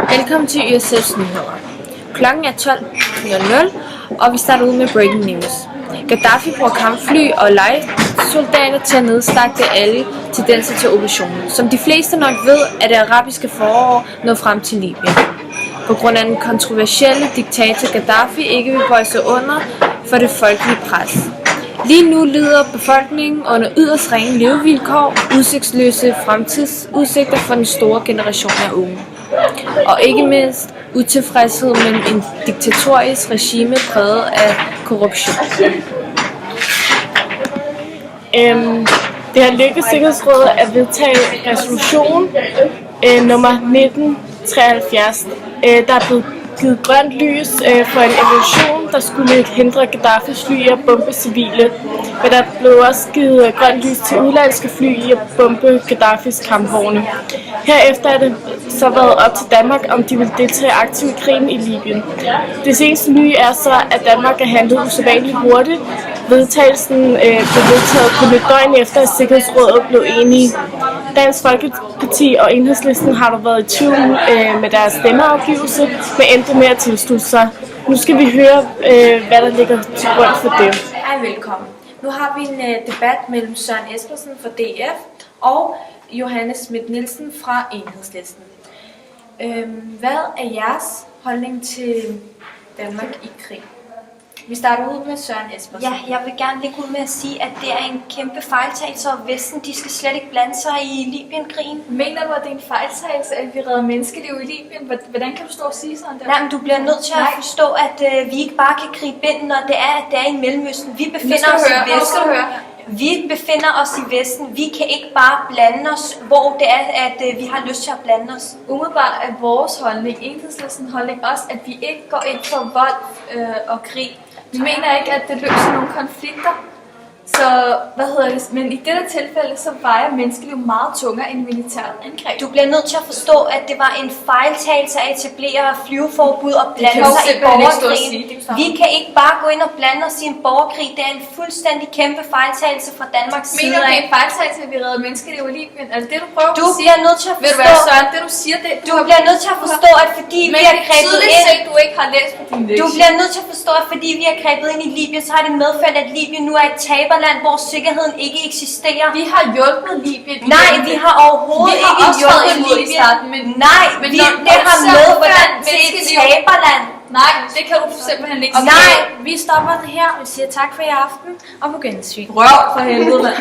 Velkommen til USA's nyheder. Klokken er 12.00, og vi starter ud med breaking news. Gaddafi bruger kampfly og lejesoldater til at nedslagte alle tendenser til oppositionen. Som de fleste nok ved, er det arabiske forår nået frem til Libyen. På grund af den kontroversielle diktator Gaddafi ikke vil bøje sig under for det folkelige pres. Lige nu lider befolkningen under yderst ringe levevilkår, udsigtsløse fremtidsudsigter for den store generation af unge. Og ikke mindst utilfredshed med en diktatorisk regime præget af korruption. Det har lykkedes Sikkerhedsrådet at vedtage resolution nummer 1973. Der er blevet givet grønt lys for en evaluation, der skulle hindre Gaddafis fly i at bombe civile. Men der blev også givet grønt lys til udlandske fly i at bombe Gaddafis kampvogne. Herefter er det så været op til Danmark, om de vil deltage aktivt i krigen i Libyen. Det seneste nye er så, at Danmark er handlet usædvanligt hurtigt. Vedtagelsen blev vedtaget på lidt døgn efter, at Sikkerhedsrådet blev enige. Dansk Folkeparti og Enhedslisten har dog været i tvivl med deres stemmeafgivelse, men endte med at tilslutte sig. Nu skal vi høre, hvad der ligger til grund for det. Hej, velkommen. Nu har vi en debat mellem Søren Espersen fra DF og Johannes Schmidt-Nielsen fra Enhedslisten. Hvad er jeres holdning til Danmark i krig? Vi starter ud med Søren Espersen. Ja, jeg vil gerne lægge ud med at sige, at det er en kæmpe fejltagelse, og Vesten de skal slet ikke blande sig i Libyen-krigen. Mener du, at det er en fejltagelse, at vi redder menneskeliv i Libyen? Hvordan kan du stå og sige sådan der? Nej, men du bliver nødt til at forstå, at vi ikke bare kan gribe ind, når det er i Mellemøsten. Vi befinder os i Vesten. Vi befinder os i Vesten. Vi kan ikke bare blande os, hvor det er, at vi har lyst til at blande os. Umiddelbart er vores holdning, Enhedslistens holdning også, at vi ikke går ind for vold og krig. Vi mener ikke, at det løser nogle konflikter. Så, men i dette tilfælde, så vejer menneskeliv meget tungere end militært angreb. Du bliver nødt til at forstå, at det var en fejltagelse at etablere flyveforbud og blande sig i borgerkrigen. Vi kan ikke bare gå ind og blande os i en borgerkrig. Det er en fuldstændig kæmpe fejltagelse fra Danmarks side. Mener du, det er en fejltagelse, at vi redder menneskeliv i Libyen? Er det det, du prøver at sige? Du bliver nødt til at forstå... Ved du hvad, Søren, det du siger, det... Du bliver nødt til at forstå, at fordi vi har grebet ind... Men du ikke har læst på din lektie. Du bliver nødt til at forstå, at fordi vi har grebet ind i Libyen, så har det medført, at Libyen nu er et taberland, hvor sikkerheden ikke eksisterer. Vi har hjulpet Libyen. Nej, vi har overhovedet ikke hjulpet Libyen. Nej, det har medført til et taberland. Nej, det kan du simpelthen ikke sige. Nej, vi stopper det her. Vi siger tak for i aften, og på gensyn. Røv for helvede, mand.